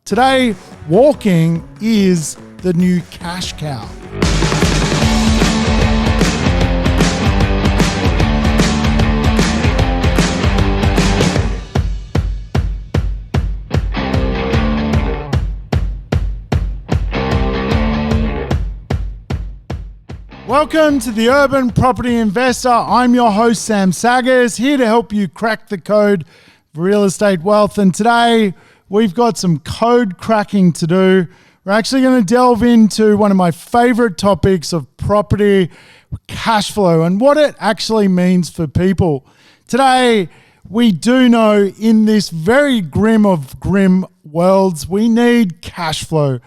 Today, walking is the new cash cow. Welcome to the Urban Property Investor. I'm your host, Sam Saggers, here to help you crack the code for real estate wealth. And today we've got some code cracking to do. We're actually going to delve into one of my favorite topics of property cash flow and what it actually means for people. Today, we do know in this very grim of grim worlds, we need cash flow.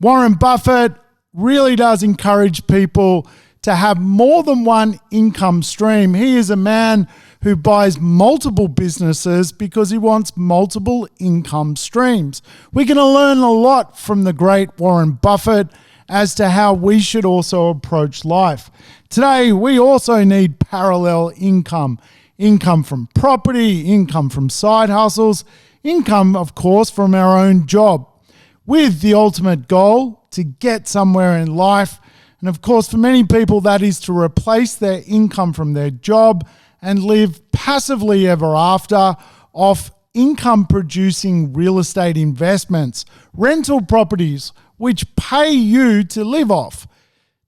Warren Buffett really does encourage people to have more than one income stream. He is a man who buys multiple businesses because he wants multiple income streams. We're going to learn a lot from the great Warren Buffett as to how we should also approach life. Today, we also need parallel income. Income from property, income from side hustles, income, of course, from our own job, with the ultimate goal to get somewhere in life. And of course, for many people, that is to replace their income from their job and live passively ever after off income producing real estate investments, rental properties, which pay you to live off.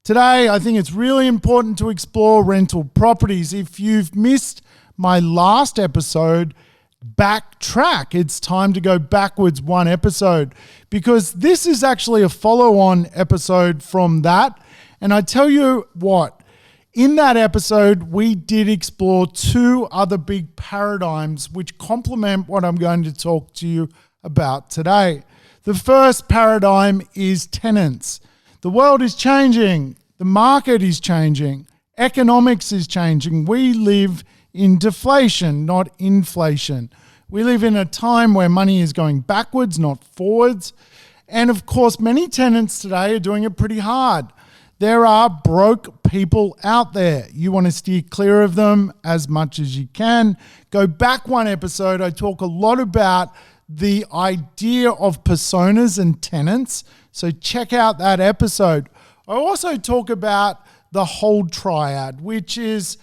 Today, I think it's really important to explore rental properties. If you've missed my last episode, backtrack. It's time to go backwards one episode because this is actually a follow-on episode from that. And I tell you what, in that episode, we did explore two other big paradigms which complement what I'm going to talk to you about today. The first paradigm is tenants. The world is changing. The market is changing. Economics is changing. We live in deflation, not inflation. We live in a time where money is going backwards, not forwards. And of course, many tenants today are doing it pretty hard. There are broke people out there. You want to steer clear of them as much as you can. Go back one episode. I talk a lot about the idea of personas and tenants. So check out that episode. I also talk about the hold triad, which is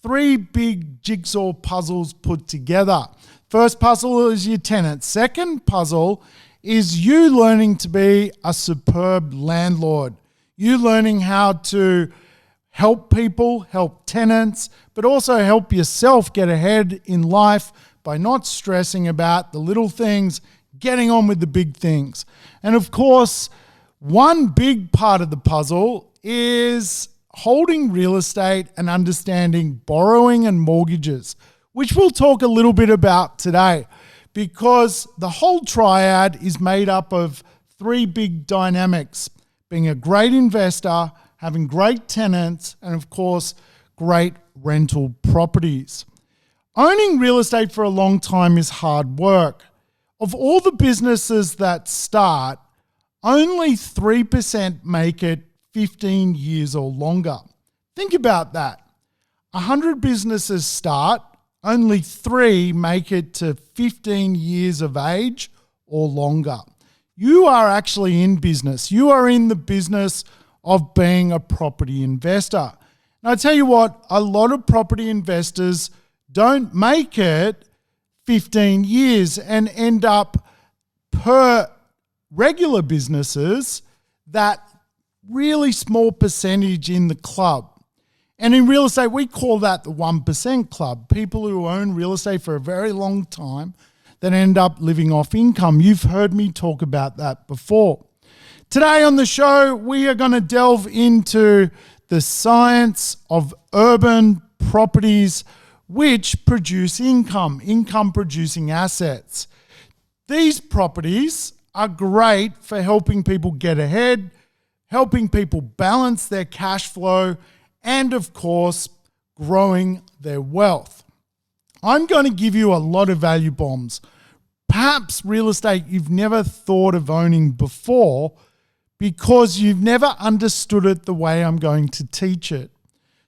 three big jigsaw puzzles put together. First puzzle is your tenant. Second puzzle is you learning to be a superb landlord. You learning how to help people, help tenants, but also help yourself get ahead in life by not stressing about the little things, getting on with the big things. And of course, one big part of the puzzle is holding real estate and understanding borrowing and mortgages, which we'll talk a little bit about today, because the whole triad is made up of three big dynamics: being a great investor, having great tenants, and of course, great rental properties. Owning real estate for a long time is hard work. Of all the businesses that start, only 3% make it 15 years or longer. Think about that. 100 businesses start, only 3 make it to 15 years of age or longer. You are actually in business. You are in the business of being a property investor. And I tell you what, a lot of property investors don't make it 15 years and end up, per regular businesses, that really small percentage in the club. And in real estate, we call that the 1% club. People who own real estate for a very long time that end up living off income. You've heard me talk about that before. Today on the show, we are going to delve into the science of urban properties which produce income producing assets. These properties are great for helping people get ahead, helping people balance their cash flow, and of course, growing their wealth. I'm going to give you a lot of value bombs. Perhaps real estate you've never thought of owning before because you've never understood it the way I'm going to teach it.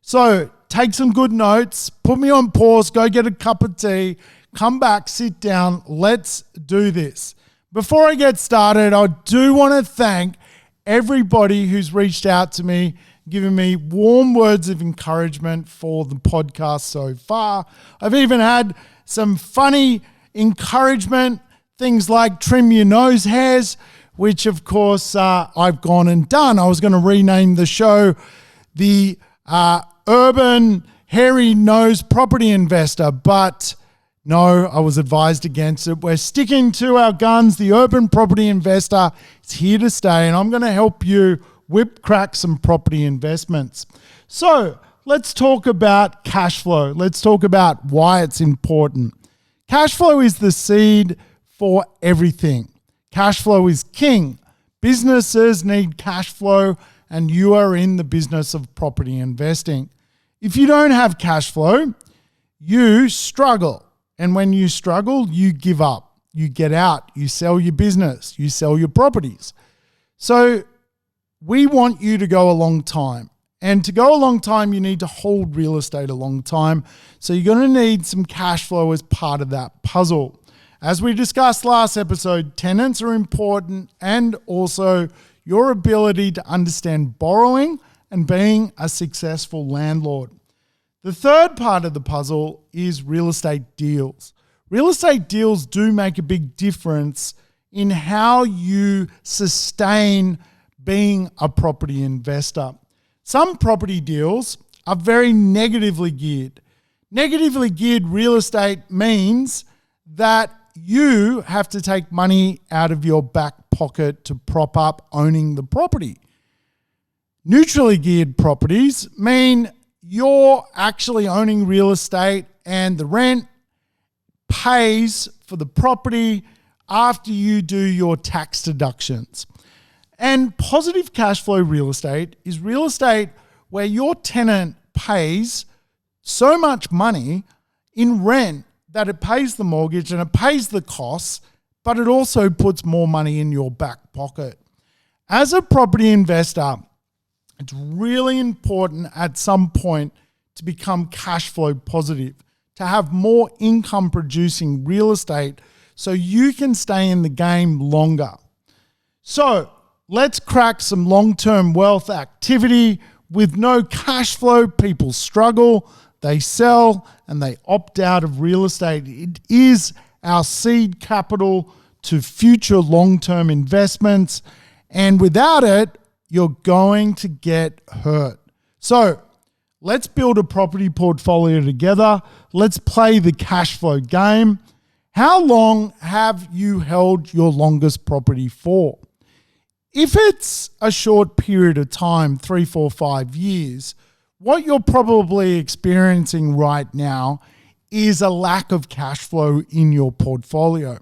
So take some good notes, put me on pause, go get a cup of tea, come back, sit down, let's do this. Before I get started, I do want to thank everybody who's reached out to me, giving me warm words of encouragement for the podcast so far. I've even had some funny encouragement, things like trim your nose hairs, which of course I've gone and done. I was going to rename the show the Urban Hairy Nose Property Investor, but no, I was advised against it. We're sticking to our guns. The Urban Property Investor is here to stay, and I'm going to help you whip crack some property investments. So let's talk about cash flow. Let's talk about why it's important. Cash flow is the seed for everything. Cash flow is king. Businesses need cash flow, and you are in the business of property investing. If you don't have cash flow, you struggle. And when you struggle, you give up, you get out, you sell your business, you sell your properties. So we want you to go a long time. And to go a long time, you need to hold real estate a long time. So you're going to need some cash flow as part of that puzzle. As we discussed last episode, tenants are important, and also your ability to understand borrowing and being a successful landlord. The third part of the puzzle is real estate deals. Real estate deals do make a big difference in how you sustain being a property investor. Some property deals are very negatively geared. Negatively geared real estate means that you have to take money out of your back pocket to prop up owning the property. Neutrally geared properties mean you're actually owning real estate and the rent pays for the property after you do your tax deductions. And positive cash flow real estate is real estate where your tenant pays so much money in rent that it pays the mortgage and it pays the costs, but it also puts more money in your back pocket. As a property investor, it's really important at some point to become cash flow positive, to have more income producing real estate so you can stay in the game longer. So let's crack some long-term wealth activity. With no cash flow, people struggle, they sell, and they opt out of real estate. It is our seed capital to future long-term investments, and without it, you're going to get hurt. So let's build a property portfolio together. Let's play the cash flow game. How long have you held your longest property for? If it's a short period of time, 3, 4, 5 years, what you're probably experiencing right now is a lack of cash flow in your portfolio.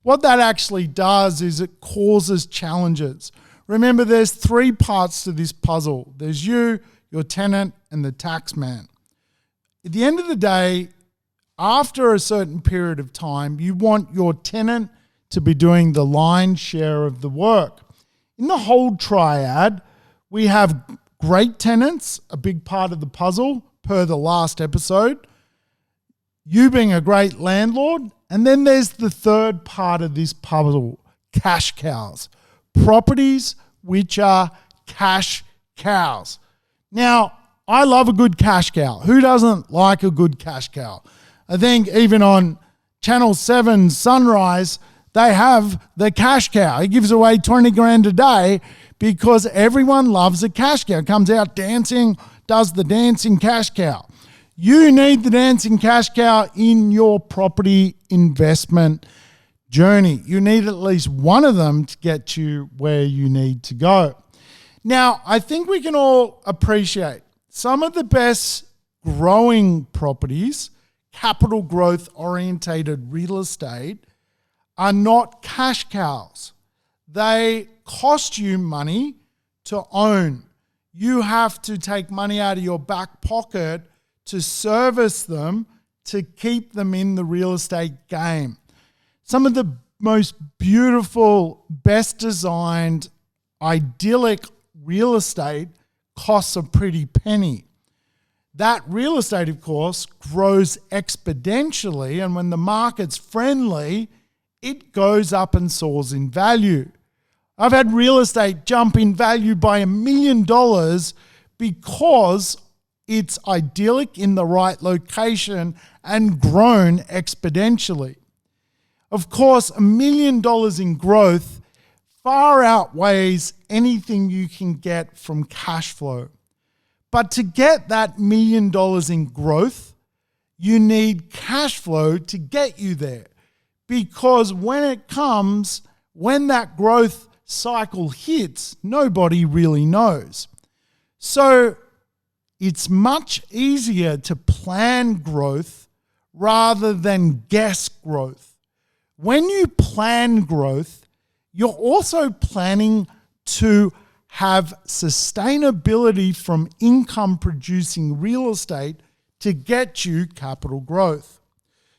What that actually does is it causes challenges. Remember, there's 3 parts to this puzzle. There's you, your tenant, and the tax man. At the end of the day, after a certain period of time, you want your tenant to be doing the lion's share of the work. In the whole triad, we have great tenants, a big part of the puzzle, per the last episode. You being a great landlord. And then there's the third part of this puzzle, cash cows. Properties which are cash cows. Now, I love a good cash cow. Who doesn't like a good cash cow? I think even on Channel 7 Sunrise, they have the cash cow. He gives away 20 grand a day because everyone loves a cash cow. Comes out dancing, does the dancing cash cow. You need the dancing cash cow in your property investment journey. You need at least one of them to get you where you need to go. Now, I think we can all appreciate some of the best growing properties, capital growth orientated real estate, are not cash cows. They cost you money to own. You have to take money out of your back pocket to service them, to keep them in the real estate game. Some of the most beautiful, best designed, idyllic real estate costs a pretty penny. That real estate, of course, grows exponentially, and when the market's friendly, it goes up and soars in value. I've had real estate jump in value by $1 million because it's idyllic in the right location and grown exponentially. Of course, $1 million in growth far outweighs anything you can get from cash flow. But to get that $1 million in growth, you need cash flow to get you there. Because when it comes, when that growth cycle hits, nobody really knows. So it's much easier to plan growth rather than guess growth. When you plan growth, you're also planning to have sustainability from income producing real estate to get you capital growth.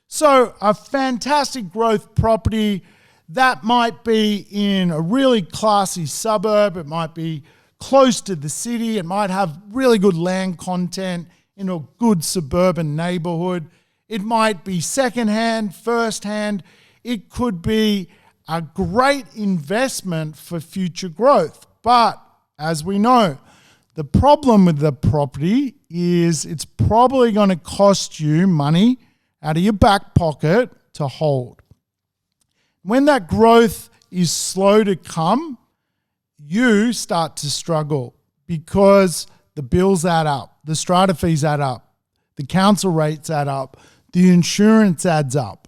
So a fantastic growth property that might be in a really classy suburb, it might be close to the city, it might have really good land content in a good suburban neighborhood, it might be secondhand, firsthand, it could be a great investment for future growth. But as we know, the problem with the property is it's probably going to cost you money out of your back pocket to hold. When that growth is slow to come, you start to struggle because the bills add up, the strata fees add up, the council rates add up, the insurance adds up,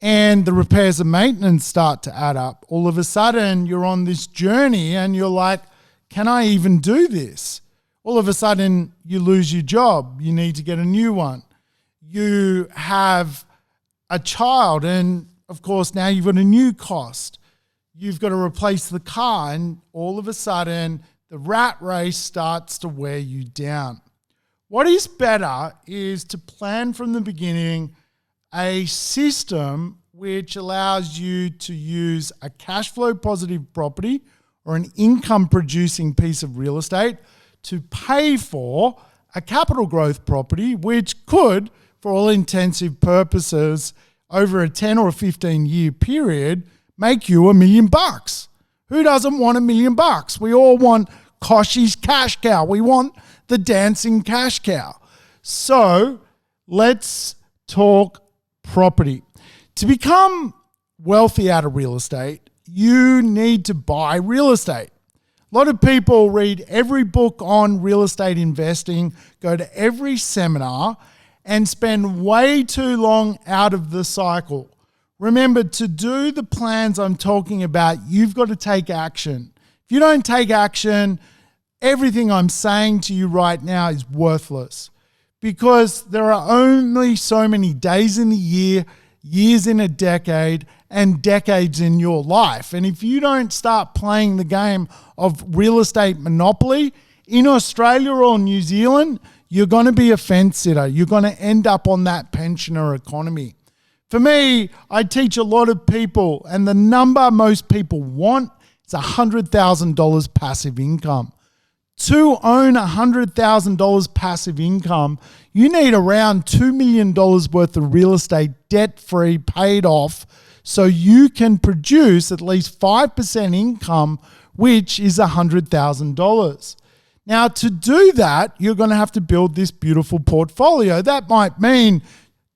and the repairs and maintenance start to add up. All of a sudden, you're on this journey and you're like, can I even do this? All of a sudden, you lose your job. You need to get a new one. You have a child, and of course, now you've got a new cost. You've got to replace the car, and all of a sudden, the rat race starts to wear you down. What is better is to plan from the beginning a system which allows you to use a cash flow positive property or an income producing piece of real estate to pay for a capital growth property, which could, for all intensive purposes, over a 10 or a 15 year period, make you $1 million. Who doesn't want $1 million? We all want Kochie's cash cow. We want the dancing cash cow. So let's talk property. To become wealthy out of real estate, you need to buy real estate. A lot of people read every book on real estate investing, go to every seminar, and spend way too long out of the cycle. Remember, to do the plans I'm talking about, you've got to take action. If you don't take action, everything I'm saying to you right now is worthless, because there are only so many days in the year, years in a decade, and decades in your life. And if you don't start playing the game of real estate monopoly in Australia or New Zealand, you're going to be a fence sitter. You're going to end up on that pensioner economy. For me, I teach a lot of people, and the number most people want is $100,000 passive income. To own $100,000 passive income, you need around $2 million worth of real estate debt-free, paid off, so you can produce at least 5% income, which is $100,000. Now, to do that, you're going to have to build this beautiful portfolio. That might mean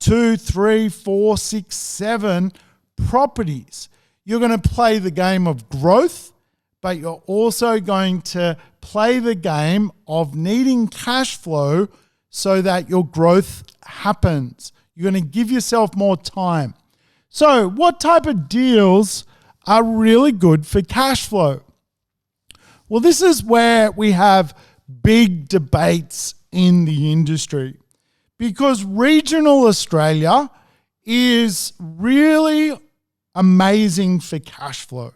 2, 3, 4, 6, 7 properties. You're going to play the game of growth, but you're also going to play the game of needing cash flow so that your growth happens. You're going to give yourself more time. So what type of deals are really good for cash flow? Well, this is where we have big debates in the industry, because regional Australia is really amazing for cash flow.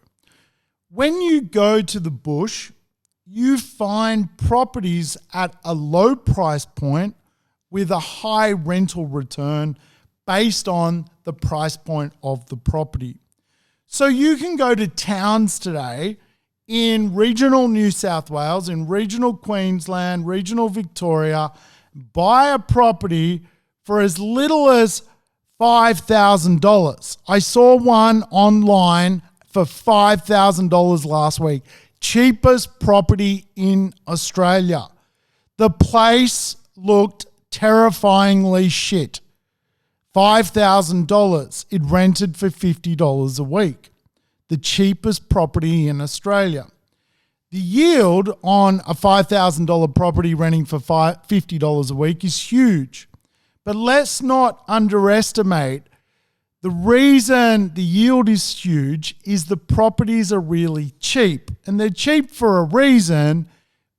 When you go to the bush, you find properties at a low price point with a high rental return based on the price point of the property. So you can go to towns today in regional New South Wales, in regional Queensland, regional Victoria, buy a property for as little as $5,000. I saw one online for $5,000 last week. Cheapest property in Australia. The place looked terrifyingly shit. $5,000. It rented for $50 a week. The cheapest property in Australia. The yield on a $5,000 property renting for $50 a week is huge. But let's not underestimate the reason the yield is huge is the properties are really cheap. And they're cheap for a reason,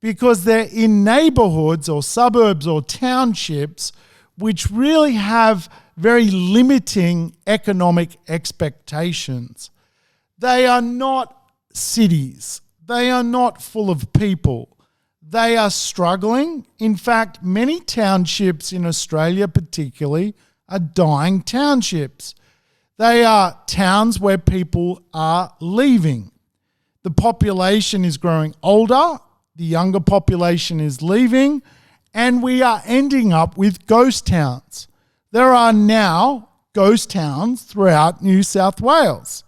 because they're in neighborhoods or suburbs or townships which really have very limiting economic expectations. They are not cities. They are not full of people. They are struggling. In fact, many townships in Australia particularly are dying townships. They are towns where people are leaving. The population is growing older. The younger population is leaving. And we are ending up with ghost towns. There are now ghost towns throughout New South Wales.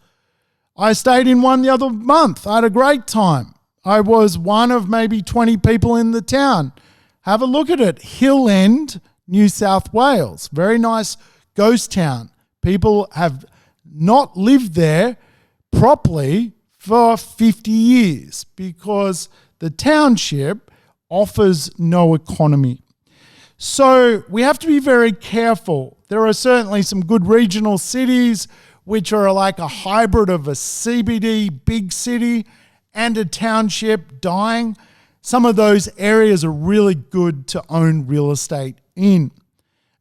I stayed in one the other month. I had a great time. I was one of maybe 20 people in the town. Have a look at it. Hill End, New South Wales. Very nice ghost town. People have not lived there properly for 50 years because the township offers no economy. So we have to be very careful. There are certainly some good regional cities which are like a hybrid of a CBD big city and a township dying. Some of those areas are really good to own real estate in.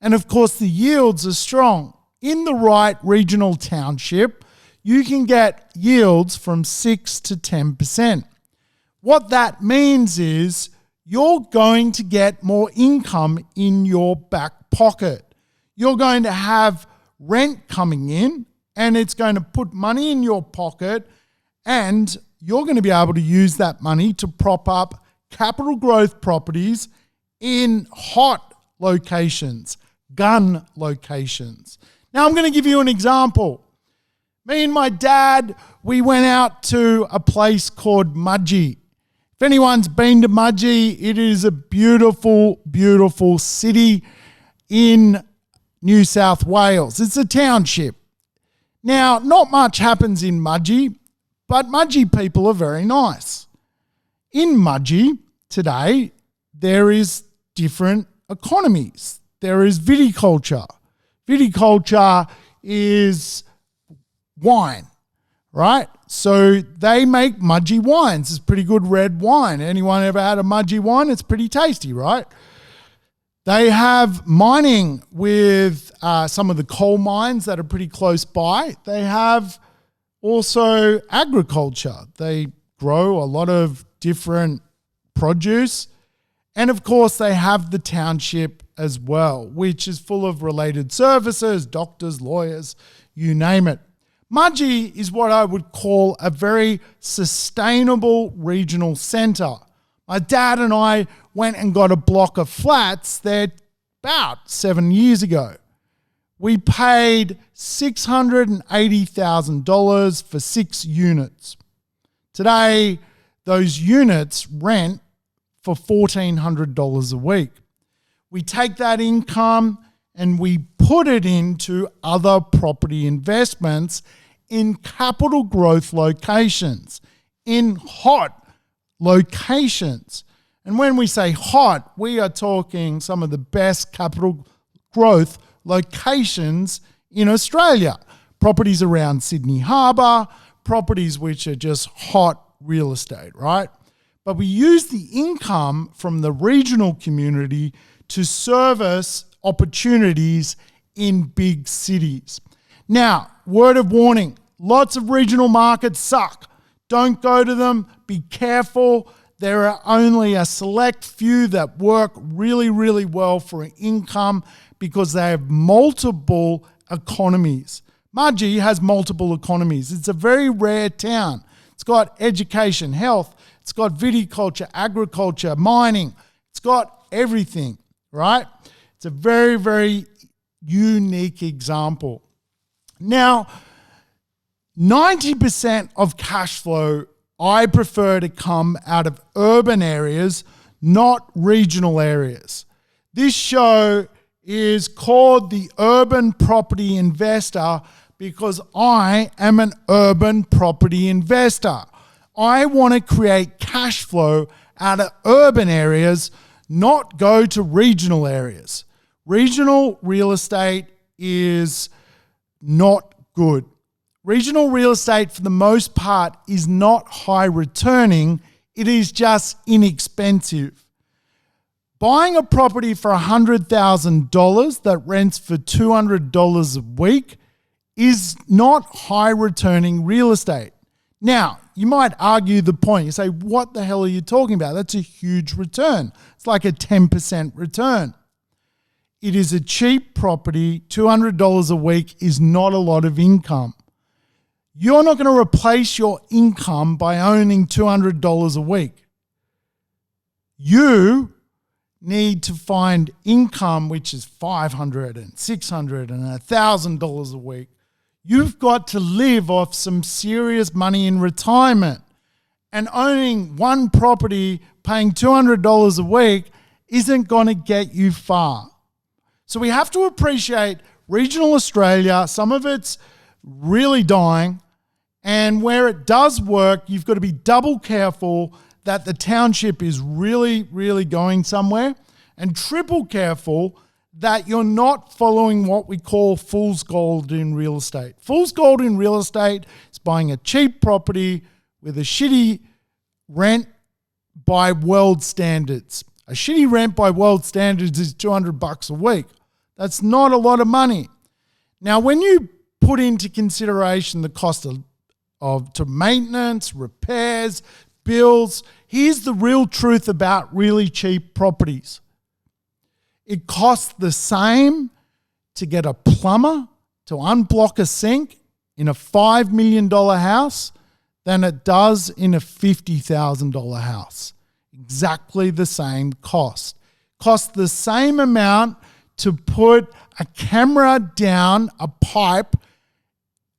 And of course, the yields are strong. In the right regional township, you can get yields from 6 to 10%. What that means is you're going to get more income in your back pocket. You're going to have rent coming in, and it's going to put money in your pocket, and you're going to be able to use that money to prop up capital growth properties in hot locations, gun locations. Now, I'm going to give you an example. Me and my dad, we went out to a place called Mudgee. If anyone's been to Mudgee, it is a beautiful, beautiful city in New South Wales. It's a township. Now, not much happens in Mudgee, but Mudgee people are very nice. In Mudgee today, there is different economies. There is viticulture. Viticulture is wine, right? So they make Mudgee wines. It's pretty good red wine. Anyone ever had a Mudgee wine? It's pretty tasty, right? They have mining with some of the coal mines that are pretty close by. They have also agriculture. They grow a lot of different produce. And of course, they have the township as well, which is full of related services, doctors, lawyers, you name it. Mudgee is what I would call a very sustainable regional centre. My dad and I went and got a block of flats there about 7 years ago. We paid $680,000 for 6 units. Today, those units rent for $1,400 a week. We take that income and we put it into other property investments in capital growth locations, in hot locations. And when we say hot, we are talking some of the best capital growth locations in Australia. Properties around Sydney Harbour, properties which are just hot real estate, right? But we use the income from the regional community to service opportunities in big cities. Now, word of warning, lots of regional markets suck. Don't go to them. Be careful. There are only a select few that work really, really well for income because they have multiple economies. Mudgee has multiple economies. It's a very rare town. It's got education, health. It's got viticulture, agriculture, mining. It's got everything, right? It's a very, very unique example. Now, 90% of cash flow I prefer to come out of urban areas, not regional areas. This show is called The Urban Property Investor because I am an urban property investor. I want to create cash flow out of urban areas, not go to regional areas. Regional real estate is not good. Regional real estate, for the most part, is not high returning. It is just inexpensive. Buying a property for $100,000 that rents for $200 a week is not high returning real estate. Now, you might argue the point. You say, what the hell are you talking about? That's a huge return. It's like a 10% return. It is a cheap property. $200 a week is not a lot of income. You're not going to replace your income by owning $200 a week. You need to find income which is $500 and $600 and $1,000 a week. You've got to live off some serious money in retirement. And owning one property, paying $200 a week, isn't going to get you far. So we have to appreciate regional Australia. Some of it's really dying. And where it does work, you've got to be double careful that the township is really, really going somewhere, and triple careful that you're not following what we call fool's gold in real estate. Fool's gold in real estate is buying a cheap property with a shitty rent by world standards. A shitty rent by world standards is $200 a week. That's not a lot of money. Now, when you put into consideration the cost to maintenance, repairs, bills, here's the real truth about really cheap properties. It costs the same to get a plumber to unblock a sink in a $5 million house than it does in a $50,000 house. Exactly the same cost. Costs the same amount to put a camera down a pipe,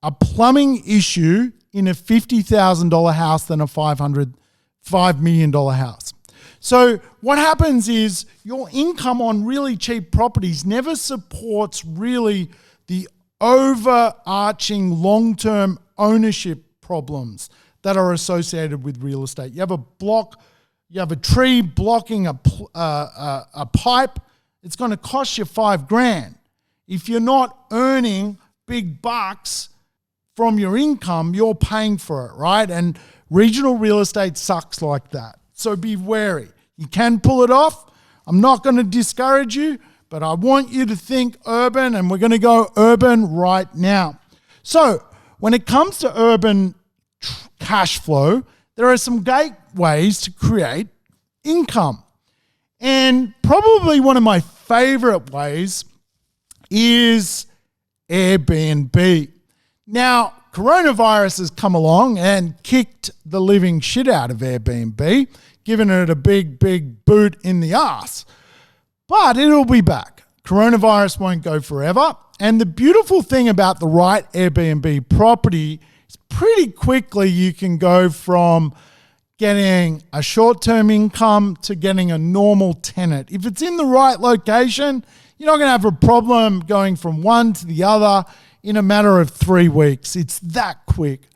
a plumbing issue in a $50,000 house than a $5 million house. So what happens is your income on really cheap properties never supports really the overarching long-term ownership problems that are associated with real estate. You have a tree blocking a pipe, it's going to cost you $5,000. If you're not earning big bucks from your income, you're paying for it, right? And regional real estate sucks like that. So be wary. You can pull it off. I'm not going to discourage you, but I want you to think urban, and we're going to go urban right now. So when it comes to urban cash flow, there are some great ways to create income. And probably one of my favorite ways is Airbnb. Now, coronavirus has come along and kicked the living shit out of Airbnb, giving it a big, big boot in the ass. But it'll be back. Coronavirus won't go forever. And the beautiful thing about the right Airbnb property is pretty quickly you can go from getting a short-term income to getting a normal tenant. If it's in the right location, you're not going to have a problem going from one to the other in a matter of 3 weeks. It's that quick.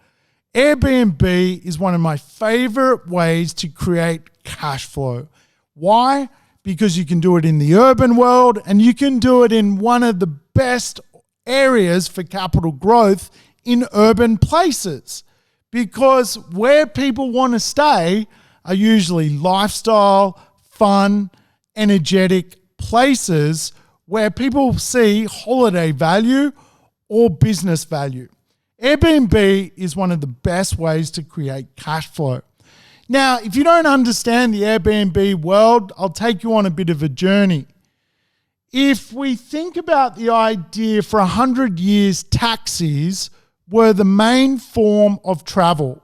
Airbnb is one of my favorite ways to create cash flow. Why? Because you can do it in the urban world, and you can do it in one of the best areas for capital growth in urban places. Because where people want to stay are usually lifestyle, fun, energetic places where people see holiday value or business value. Airbnb is one of the best ways to create cash flow. Now, if you don't understand the Airbnb world, I'll take you on a bit of a journey. If we think about the idea for 100 years, taxis were the main form of travel.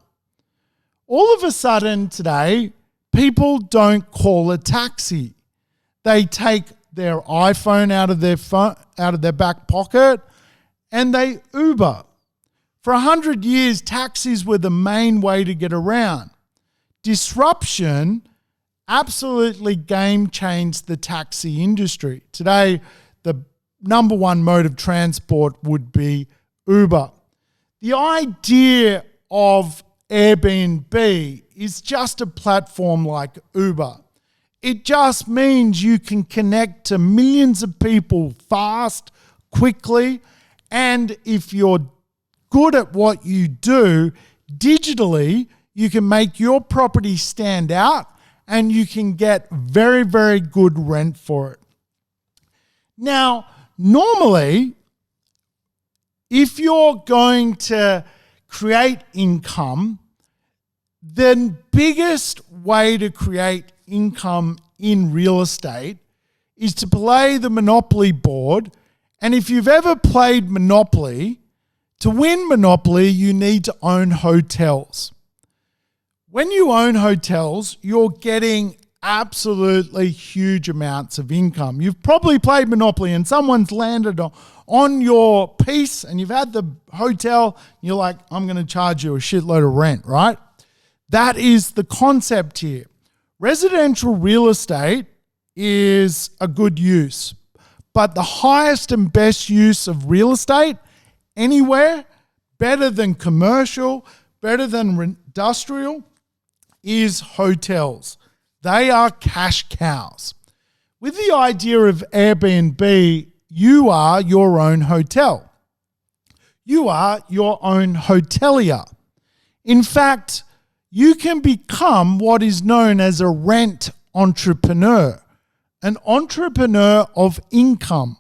All of a sudden today, people don't call a taxi. They take their iPhone out of their back pocket, and they Uber. For 100 years, taxis were the main way to get around. Disruption absolutely game changed the taxi industry. Today, the number one mode of transport would be Uber. The idea of Airbnb is just a platform like Uber. It just means you can connect to millions of people fast, quickly, and if you're good at what you do, digitally, you can make your property stand out and you can get very, very good rent for it. Now, normally, if you're going to create income, the biggest way to create income in real estate is to play the Monopoly board. And if you've ever played Monopoly, to win Monopoly, you need to own hotels. When you own hotels, you're getting absolutely huge amounts of income. You've probably played Monopoly and someone's landed on your piece and you've had the hotel, and you're like, I'm going to charge you a shitload of rent, right? That is the concept here. Residential real estate is a good use, but the highest and best use of real estate anywhere, better than commercial, better than industrial, is hotels. They are cash cows. With the idea of Airbnb, you are your own hotel. You are your own hotelier. In fact, you can become what is known as a rent entrepreneur, an entrepreneur of income.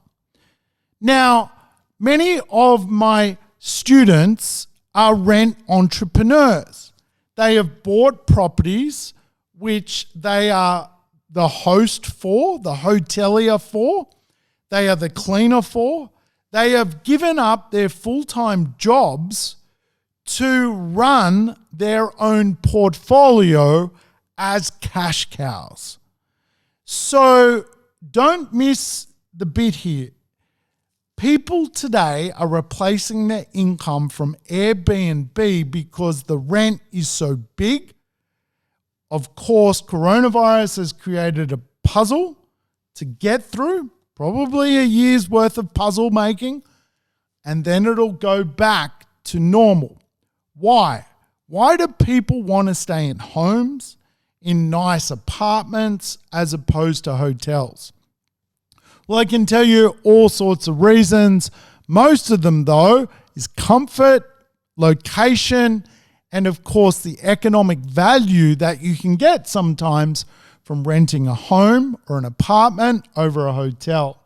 Now, many of my students are rent entrepreneurs. They have bought properties which they are the host for, the hotelier for, they are the cleaner for. They have given up their full-time jobs to run their own portfolio as cash cows. So don't miss the bit here. People today are replacing their income from Airbnb because the rent is so big. Of course, coronavirus has created a puzzle to get through, probably a year's worth of puzzle making, and then it'll go back to normal. Why? Why do people want to stay in homes, in nice apartments, as opposed to hotels? Well, I can tell you all sorts of reasons. Most of them, though, is comfort, location, and of course the economic value that you can get sometimes from renting a home or an apartment over a hotel.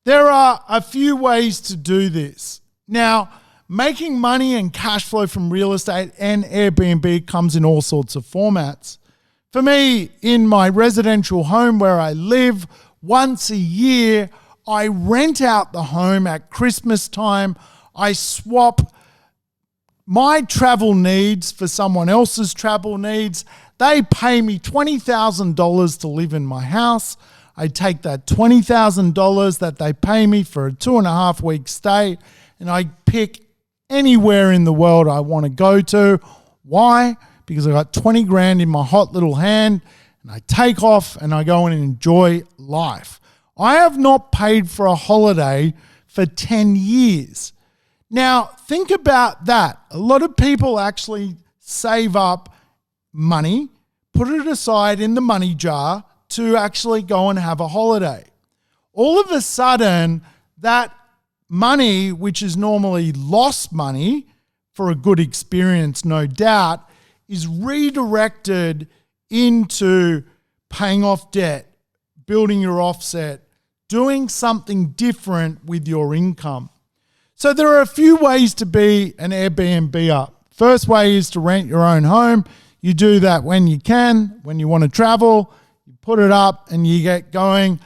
There are a few ways to do this. Now, making money and cash flow from real estate and Airbnb comes in all sorts of formats. For me, in my residential home where I live, once a year, I rent out the home at Christmas time. I swap my travel needs for someone else's travel needs. They pay me $20,000 to live in my house. I take that $20,000 that they pay me for a 2.5 week stay and I pick anywhere in the world I want to go to. Why? Because I got 20 grand in my hot little hand and I take off and I go and enjoy life. I have not paid for a holiday for 10 years. Now, think about that. A lot of people actually save up money, put it aside in the money jar to actually go and have a holiday. All of a sudden, that money, which is normally lost money for a good experience, no doubt, is redirected into paying off debt, building your offset, doing something different with your income. So there are a few ways to be an Airbnb-er. First way is to rent your own home. You do that when you can, when you want to travel, you put it up and you get going.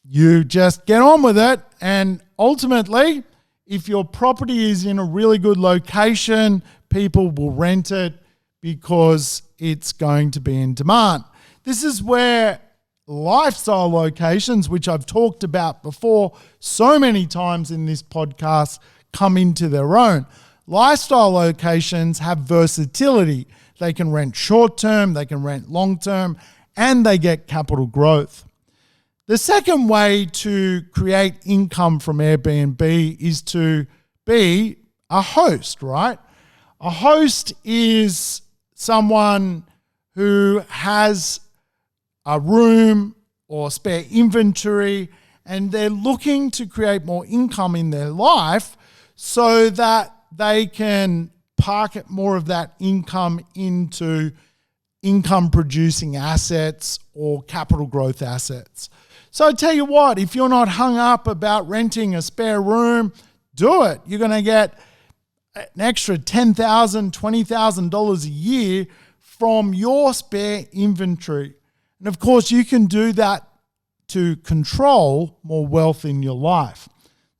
You just get on with it. And ultimately, if your property is in a really good location, people will rent it because it's going to be in demand. This is where lifestyle locations, which I've talked about before so many times in this podcast, come into their own. Lifestyle locations have versatility. They can rent short-term, they can rent long-term, and they get capital growth. The second way to create income from Airbnb is to be a host, right? A host is someone who has a room or spare inventory, and they're looking to create more income in their life so that they can park more of that income into income producing assets or capital growth assets. So I tell you what, if you're not hung up about renting a spare room, do it. You're going to get an extra $10,000, $20,000 a year from your spare inventory. And of course, you can do that to control more wealth in your life.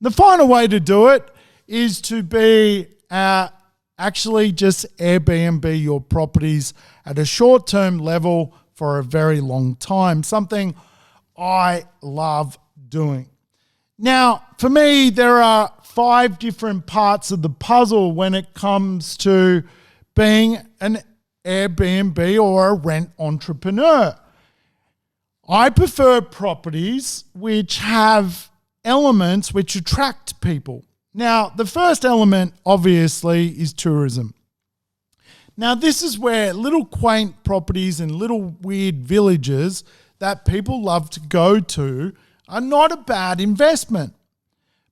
The final way to do it is to be actually just Airbnb your properties at a short-term level for a very long time, something I love doing. Now, for me, there are 5 different parts of the puzzle when it comes to being an Airbnb or a rent entrepreneur. I prefer properties which have elements which attract people. Now, the first element, obviously, is tourism. Now, this is where little quaint properties in little weird villages that people love to go to are not a bad investment.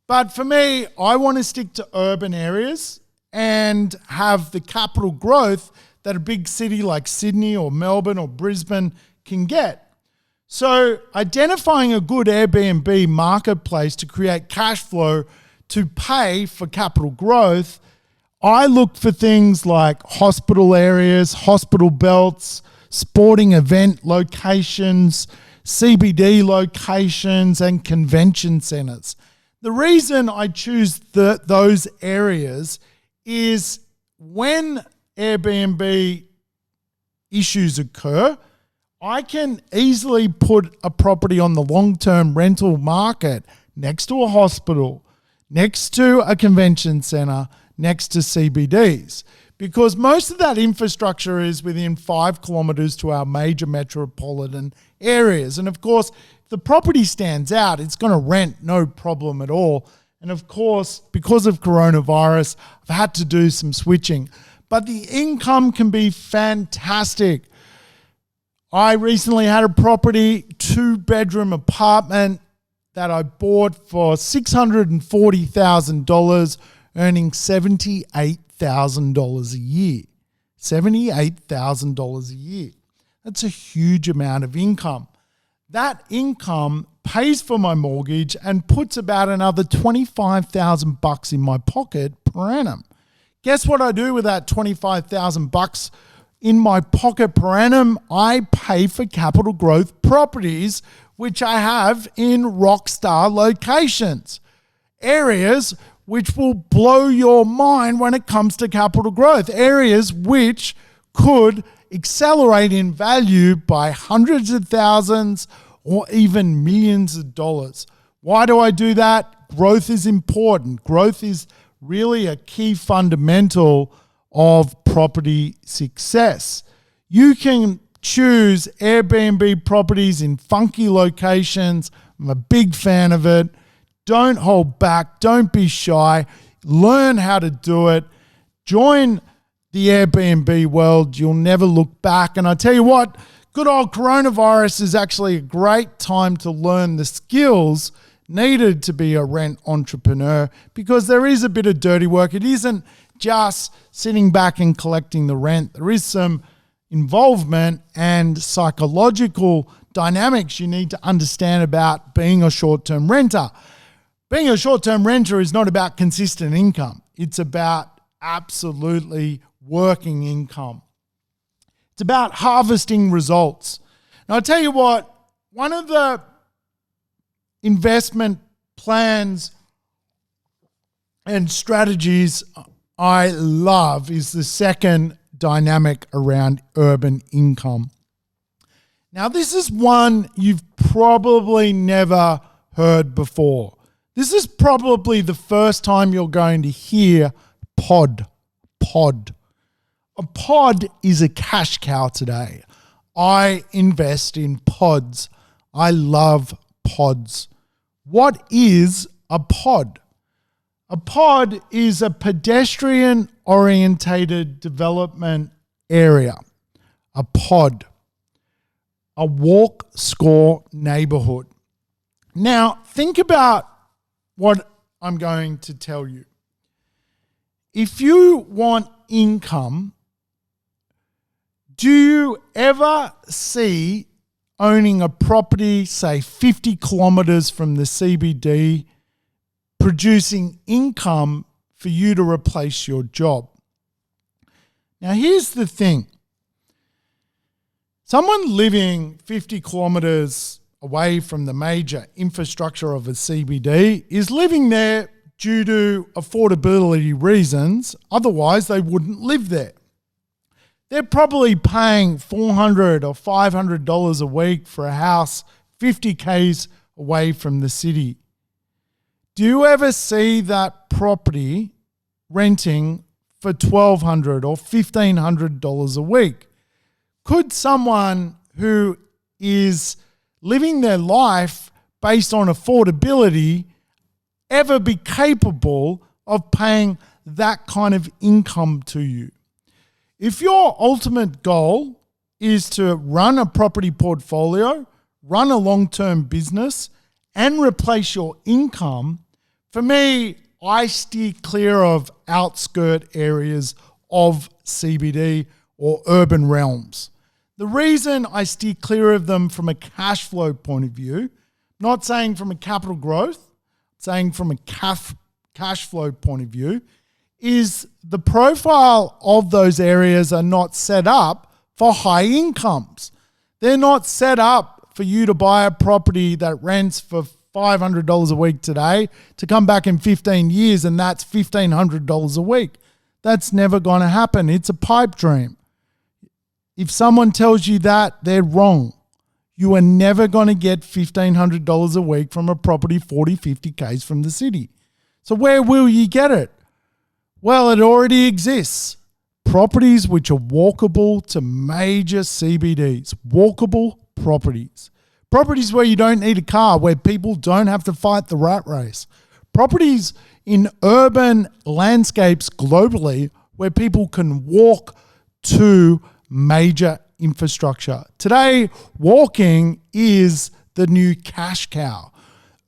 But for me, I want to stick to urban areas and have the capital growth that a big city like Sydney or Melbourne or Brisbane can get. So identifying a good Airbnb marketplace to create cash flow to pay for capital growth, I look for things like hospital areas, hospital belts, sporting event locations, CBD locations, and convention centers. The reason I choose those areas is when Airbnb issues occur, I can easily put a property on the long-term rental market next to a hospital, next to a convention center, next to CBDs, because most of that infrastructure is within 5 kilometers to our major metropolitan areas. And of course, if the property stands out, it's going to rent no problem at all. And of course, because of coronavirus, I've had to do some switching, but the income can be fantastic. I recently had a property, 2-bedroom apartment that I bought for $640,000, earning $78,000 a year. $78,000 a year. That's a huge amount of income. That income pays for my mortgage and puts about another $25,000 in my pocket per annum. Guess what I do with that $25,000 in my pocket per annum? I pay for capital growth properties, which I have in rockstar locations, areas which will blow your mind when it comes to capital growth, areas which could accelerate in value by hundreds of thousands or even millions of dollars. Why do I do that? Growth is important. Growth is really a key fundamental of property success. You can choose Airbnb properties in funky locations. I'm a big fan of it. Don't hold back. Don't be shy. Learn how to do it. Join the Airbnb world. You'll never look back. And I tell you what, good old coronavirus is actually a great time to learn the skills needed to be a rent entrepreneur, because there is a bit of dirty work. It isn't just sitting back and collecting the rent. There is some involvement and psychological dynamics you need to understand about being a short-term renter. Being a short-term renter is not about consistent income. It's about absolutely working income. It's about harvesting results. Now, I'll tell you what, one of the investment plans and strategies I love is the second dynamic around urban income. Now, this is one you've probably never heard before. This is probably the first time you're going to hear pod. A pod is a cash cow today. I invest in pods. I love pods. What is a pod? A pod is a pedestrian-orientated development area. A pod. A walk score neighborhood. Now, think about what I'm going to tell you. If you want income, do you ever see owning a property, say 50 kilometers from the CBD, producing income for you to replace your job? Now, here's the thing. Someone living 50 kilometers away from the major infrastructure of a CBD is living there due to affordability reasons. Otherwise, they wouldn't live there. They're probably paying $400 or $500 a week for a house 50 k's away from the city. Do you ever see that property renting for $1,200 or $1,500 a week? Could someone who is living their life based on affordability ever be capable of paying that kind of income to you? If your ultimate goal is to run a property portfolio, run a long-term business, and replace your income, for me, I steer clear of outskirt areas of CBD or urban realms. The reason I steer clear of them from a cash flow point of view, not saying from a capital growth, saying from a cash flow point of view, is the profile of those areas are not set up for high incomes. They're not set up for you to buy a property that rents for $500 a week today to come back in 15 years and that's $1,500 a week. That's never going to happen. It's a pipe dream. If someone tells you that, they're wrong. You are never going to get $1,500 a week from a property 40, 50 k's from the city. So where will you get it? Well, it already exists. Properties which are walkable to major CBDs. Walkable properties. Properties where you don't need a car, where people don't have to fight the rat race. Properties in urban landscapes globally where people can walk to major infrastructure. Today, walking is the new cash cow.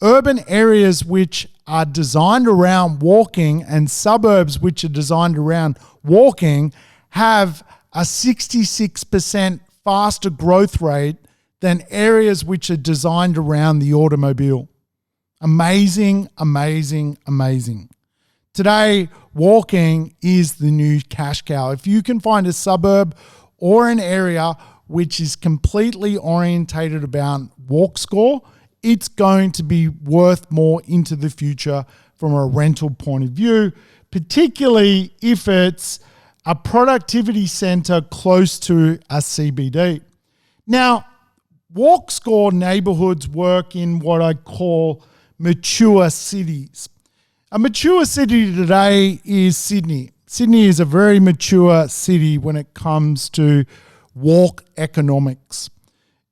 Urban areas which are designed around walking and suburbs which are designed around walking have a 66% faster growth rate than areas which are designed around the automobile. Amazing, amazing, amazing. Today, walking is the new cash cow. If you can find a suburb or an area which is completely orientated about walk score, it's going to be worth more into the future from a rental point of view, particularly if it's a productivity center close to a CBD. Now, walk score neighborhoods work in what I call mature cities. A mature city today is Sydney. Sydney is a very mature city when it comes to walk economics.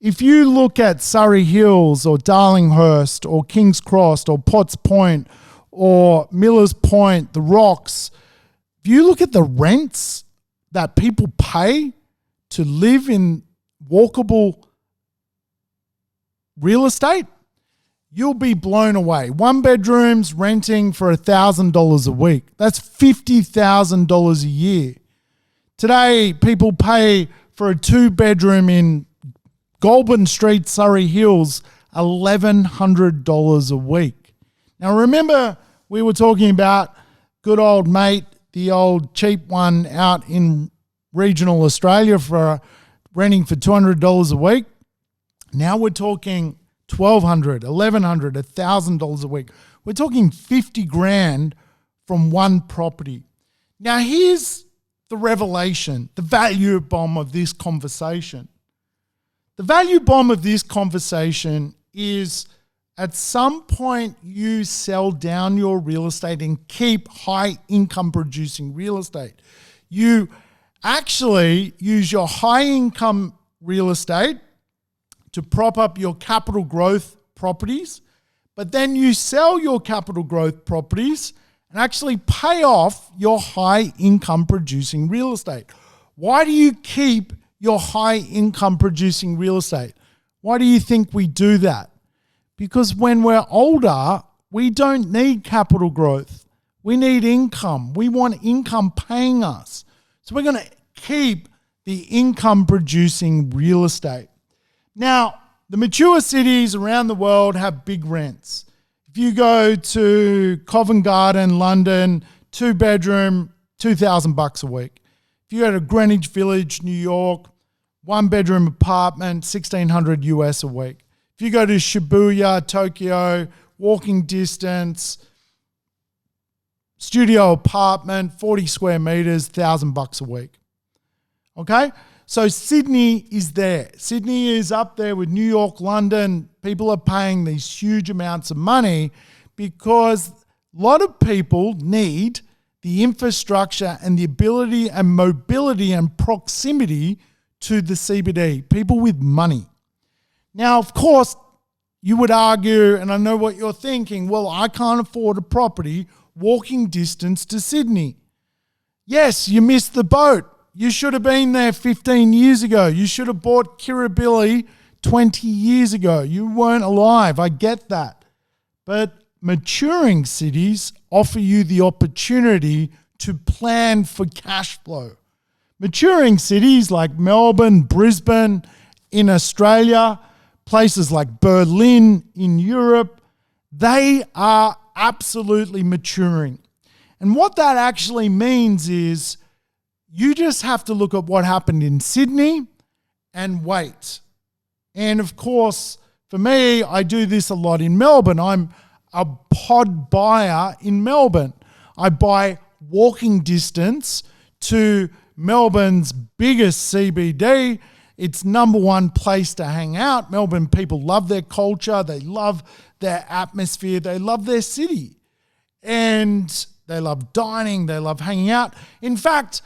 If you look at Surrey Hills or Darlinghurst or King's Cross or Potts Point or Millers Point, the Rocks, if you look at the rents that people pay to live in walkable real estate, you'll be blown away. One bedrooms renting for $1,000 a week. That's $50,000 a year. Today, people pay for a 2-bedroom in Goulburn Street, Surrey Hills, $1,100 a week. Now, remember, we were talking about good old mate, the old cheap one out in regional Australia for renting for $200 a week. Now we're talking $1,200, $1,100, $1,000 a week. We're talking 50 grand from one property. Now here's the revelation, the value bomb of this conversation. The The value bomb of this conversation is at some point you sell down your real estate and keep high income producing real estate. You actually use your high income real estate to prop up your capital growth properties, but then you sell your capital growth properties and actually pay off your high income producing real estate. Why do you keep your high income producing real estate? Why do you think we do that? Because when we're older, we don't need capital growth. We need income. We want income paying us. So we're going to keep the income producing real estate. Now, the mature cities around the world have big rents. If you go to Covent Garden, London, 2-bedroom, $2,000 a week. If you go to Greenwich Village, New York, 1-bedroom apartment, $1,600 US a week. If you go to Shibuya, Tokyo, walking distance, studio apartment, 40 square meters, $1,000 a week. Okay? So Sydney is there. Sydney is up there with New York, London. People are paying these huge amounts of money because a lot of people need the infrastructure and the ability and mobility and proximity to the CBD, people with money. Now, of course, you would argue, and I know what you're thinking, well, I can't afford a property walking distance to Sydney. Yes, you missed the boat. You should have been there 15 years ago. You should have bought Kirribilli 20 years ago. You weren't alive. I get that. But maturing cities offer you the opportunity to plan for cash flow. Maturing cities like Melbourne, Brisbane in Australia, places like Berlin in Europe, they are absolutely maturing. And what that actually means is you just have to look at what happened in Sydney and wait. And of course, for me, I do this a lot in Melbourne. I'm a pod buyer in Melbourne. I buy walking distance to Melbourne's biggest CBD. It's number one place to hang out. Melbourne people love their culture. They love their atmosphere. They love their city. And they love dining. They love hanging out. In fact,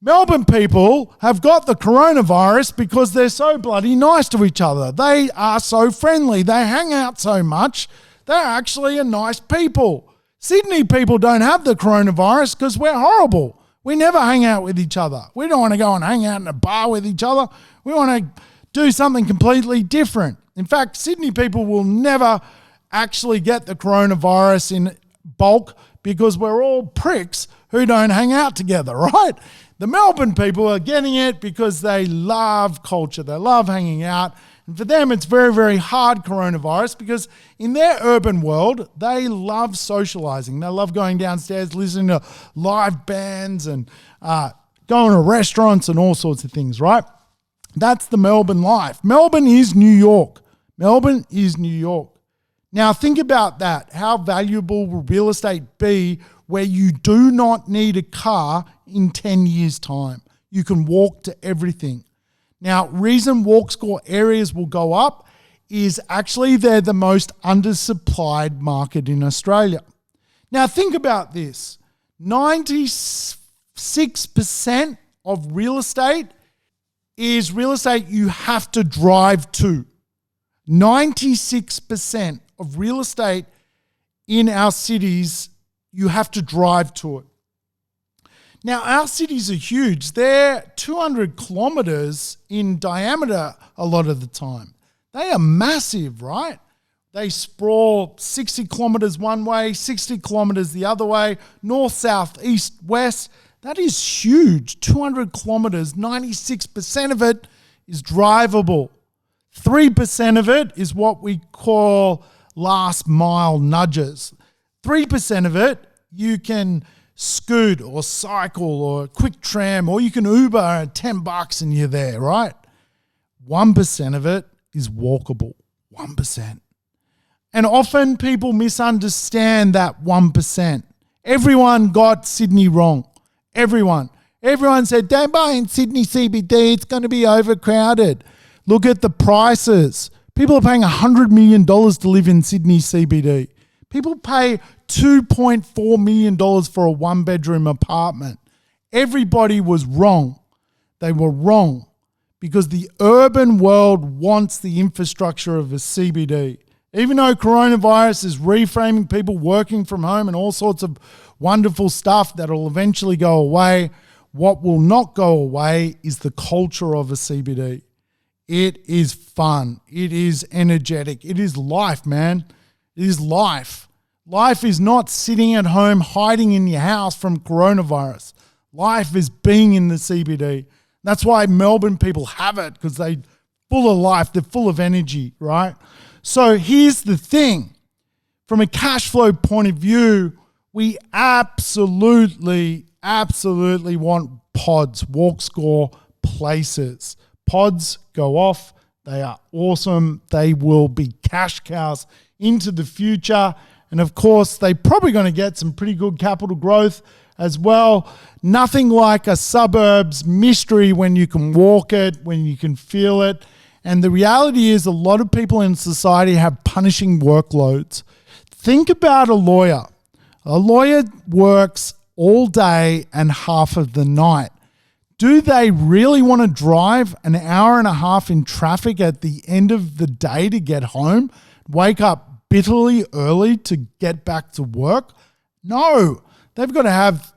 Melbourne people have got the coronavirus because they're so bloody nice to each other. They are so friendly. They hang out so much. They're actually a nice people. Sydney people don't have the coronavirus because we're horrible. We never hang out with each other. We don't want to go and hang out in a bar with each other. We want to do something completely different. In fact, Sydney people will never actually get the coronavirus in bulk because we're all pricks who don't hang out together, right? The Melbourne people are getting it because they love culture. They love hanging out. And for them, it's very, very hard coronavirus because in their urban world, they love socializing. They love going downstairs, listening to live bands and going to restaurants and all sorts of things, right? That's the Melbourne life. Melbourne is New York. Melbourne is New York. Now think about that. How valuable will real estate be where you do not need a car in 10 years' time? You can walk to everything. Now, reason walk score areas will go up is actually they're the most undersupplied market in Australia. Now, think about this. 96% of real estate is real estate you have to drive to. 96% of real estate in our cities, you have to drive to it. Now, our cities are huge. They're 200 kilometers in diameter a lot of the time. They are massive, right? They sprawl 60 kilometers one way, 60 kilometers the other way, north, south, east, west. That is huge. 200 kilometers, 96% of it is drivable. 3% of it is what we call last mile nudges. 3% of it you can scoot or cycle or quick tram, or you can Uber at $10 and you're there, right? 1% of it is walkable. 1%. And often people misunderstand that 1%. Everyone got Sydney wrong. Everyone said, don't buy in Sydney CBD, it's going to be overcrowded. Look at the prices. People are paying $100 million to live in Sydney CBD. People pay $2.4 million for a one-bedroom apartment. Everybody was wrong. They were wrong because the urban world wants the infrastructure of a CBD. Even though coronavirus is reframing people working from home and all sorts of wonderful stuff that will eventually go away, what will not go away is the culture of a CBD. It is fun. It is energetic. It is life, man. It is life. Life is not sitting at home hiding in your house from coronavirus. Life is being in the CBD. That's why Melbourne people have it, because they're full of life. They're full of energy, right? So here's the thing. From a cash flow point of view, we absolutely want pods, walk score places. Pods go off. They are awesome. They will be cash cows into the future. And of course, they're probably going to get some pretty good capital growth as well. Nothing like a suburbs mystery when you can walk it, when you can feel it. And the reality is a lot of people in society have punishing workloads. Think about a lawyer. A lawyer works all day and half of the night. Do they really want to drive an hour and a half in traffic at the end of the day to get home? Wake up bitterly early to get back to work? No. They've got to have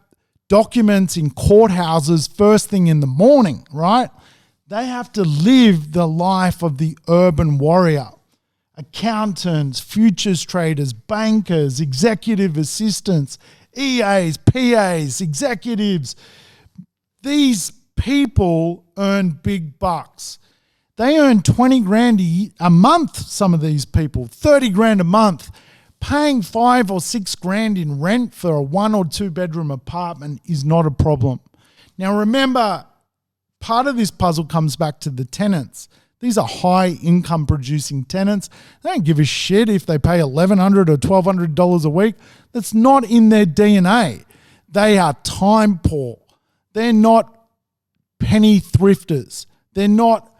documents in courthouses first thing in the morning, right? They have to live the life of the urban warrior. Accountants, futures traders, bankers, executive assistants, EAs, PAs, executives. These people earn big bucks. They earn 20 grand a month, some of these people, 30 grand a month. Paying 5 or 6 grand in rent for a 1 or 2 bedroom apartment is not a problem. Now remember, part of this puzzle comes back to the tenants. These are high income producing tenants. They don't give a shit if they pay $1,100 or $1,200 a week. That's not in their DNA. They are time poor. They're not penny thrifters. They're not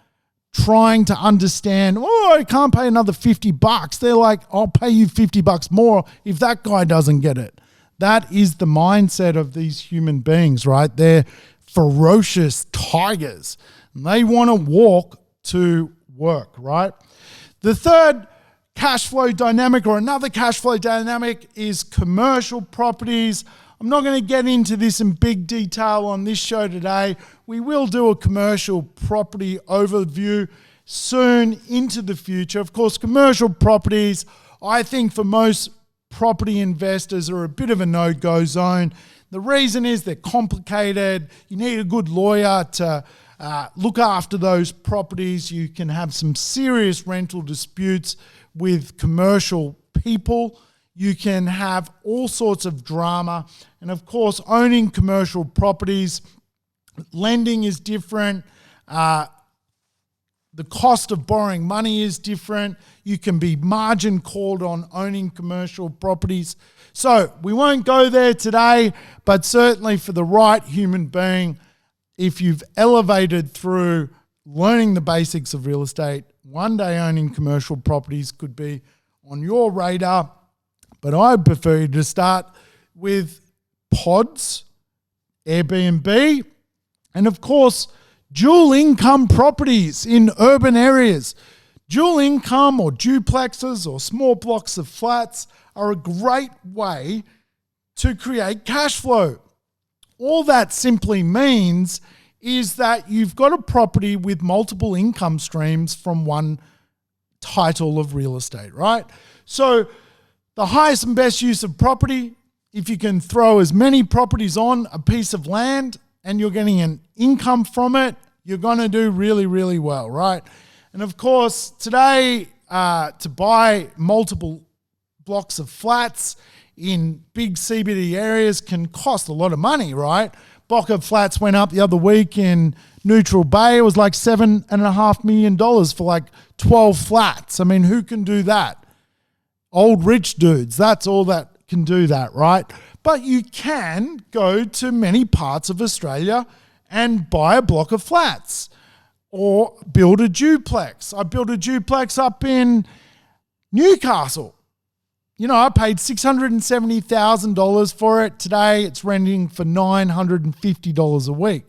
trying to understand, oh, I can't pay another $50. They're like, I'll pay you $50 more if that guy doesn't get it. That is the mindset of these human beings, right? They're ferocious tigers. And they want to walk to work, right? The third cash flow dynamic, or another cash flow dynamic, is commercial properties. I'm not going to get into this in big detail on this show today. We will do a commercial property overview soon into the future. Of course, commercial properties, I think for most property investors, are a bit of a no-go zone. The reason is they're complicated. You need a good lawyer to look after those properties. You can have some serious rental disputes with commercial people. You can have all sorts of drama. And of course, owning commercial properties, lending is different. The cost of borrowing money is different. You can be margin called on owning commercial properties. So we won't go there today, but certainly for the right human being, if you've elevated through learning the basics of real estate, one day owning commercial properties could be on your radar. But I'd prefer you to start with pods, Airbnb, and of course, dual income properties in urban areas. Dual income or duplexes or small blocks of flats are a great way to create cash flow. All that simply means is that you've got a property with multiple income streams from one title of real estate, right? So the highest and best use of property, if you can throw as many properties on a piece of land and you're getting an income from it, you're going to do really, really well, right? And of course, today, to buy multiple blocks of flats in big CBD areas can cost a lot of money, right? Block of flats went up the other week in Neutral Bay. It was like $7.5 million for like 12 flats. I mean, who can do that? Old rich dudes, that's all that can do that, right? But you can go to many parts of Australia and buy a block of flats. or build a duplex. I built a duplex up in Newcastle. You know, I paid $670,000 for it. Today it's renting for $950 a week.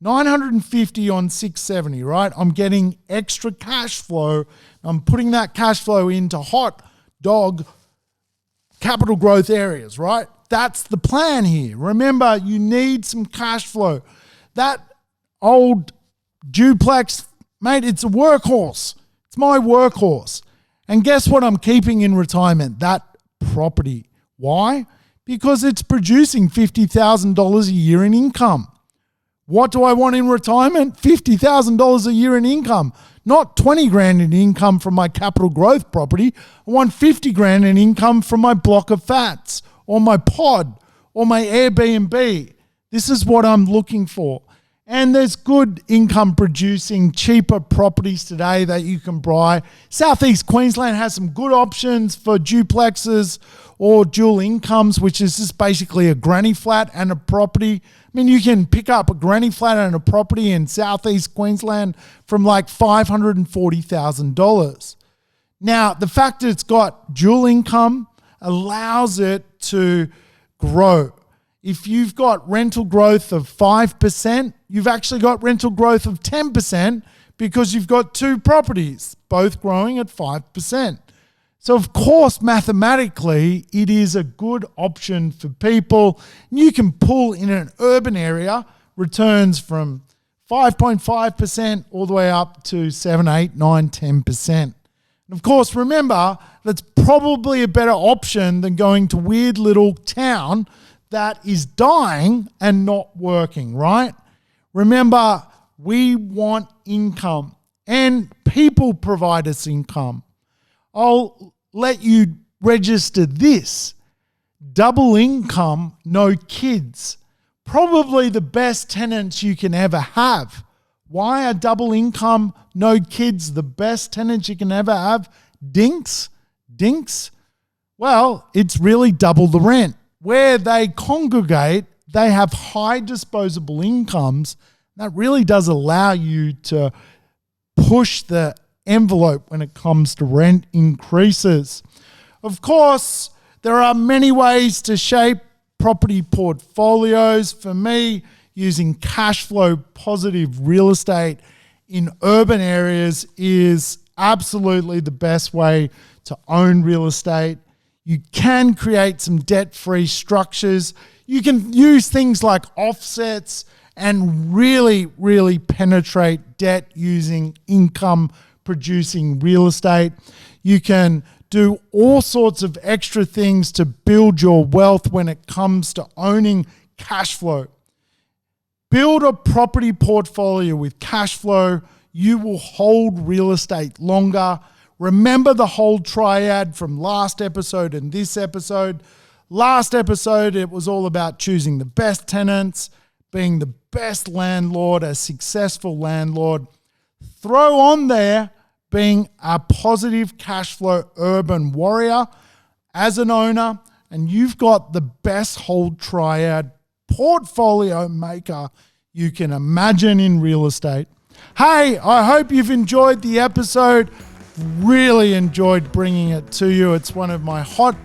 $950 on $670, right? I'm getting extra cash flow. I'm putting that cash flow into hot dog capital growth areas, right? That's the plan here. Remember, you need some cash flow. That old duplex, mate, it's a workhorse. It's my workhorse. And guess what I'm keeping in retirement? That property. Why? Because it's producing $50,000 a year in income. What do I want in retirement? $50,000 a year in income. Not 20 grand in income from my capital growth property. I want 50 grand in income from my block of flats or my pod or my Airbnb. This is what I'm looking for. And there's good income producing, cheaper properties today that you can buy. Southeast Queensland has some good options for duplexes or dual incomes, which is just basically a granny flat and a property. I mean, you can pick up a granny flat and a property in Southeast Queensland from like $540,000. Now, the fact that it's got dual income allows it to grow. If you've got rental growth of 5%, you've actually got rental growth of 10% because you've got two properties, both growing at 5%. So of course, mathematically, it is a good option for people. You can pull in an urban area returns from 5.5% all the way up to 7, 8, 9, 10%. And of course, remember, that's probably a better option than going to weird little town that is dying and not working, right? Remember, we want income and people provide us income. I'll let you register this. Double income, no kids. Probably the best tenants you can ever have. Why are double income, no kids the best tenants you can ever have? Dinks? Well, it's really double the rent. Where they congregate, they have high disposable incomes. That really does allow you to push the envelope when it comes to rent increases. Of course, there are many ways to shape property portfolios. For me, using cash flow positive real estate in urban areas is absolutely the best way to own real estate. You can create some debt-free structures. You can use things like offsets and really, really penetrate debt using income-producing real estate. You can do all sorts of extra things to build your wealth when it comes to owning cash flow. Build a property portfolio with cash flow. You will hold real estate longer. Remember the whole triad from last episode and this episode. Last episode, it was all about choosing the best tenants, being the best landlord, a successful landlord. Throw on there being a positive cash flow urban warrior as an owner, and you've got the best whole triad portfolio maker you can imagine in real estate. Hey, I hope you've enjoyed the episode. Really enjoyed bringing it to you. It's one of my hot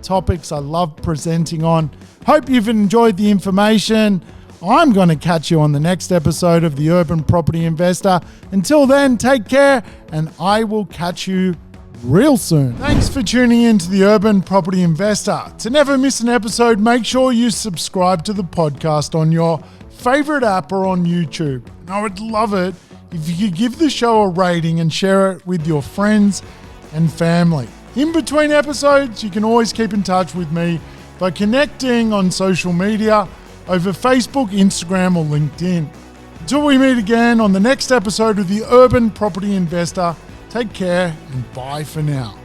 topics I love presenting on. Hope you've enjoyed the information. I'm going to catch you on the next episode of The Urban Property Investor. Until then, take care, and I will catch you real soon. Thanks for tuning in to The Urban Property Investor. To never miss an episode, make sure you subscribe to the podcast on your favorite app or on YouTube. And I would love it if you could give the show a rating and share it with your friends and family. In between episodes, you can always keep in touch with me by connecting on social media over Facebook, Instagram, or LinkedIn. Until we meet again on the next episode of The Urban Property Investor, take care and bye for now.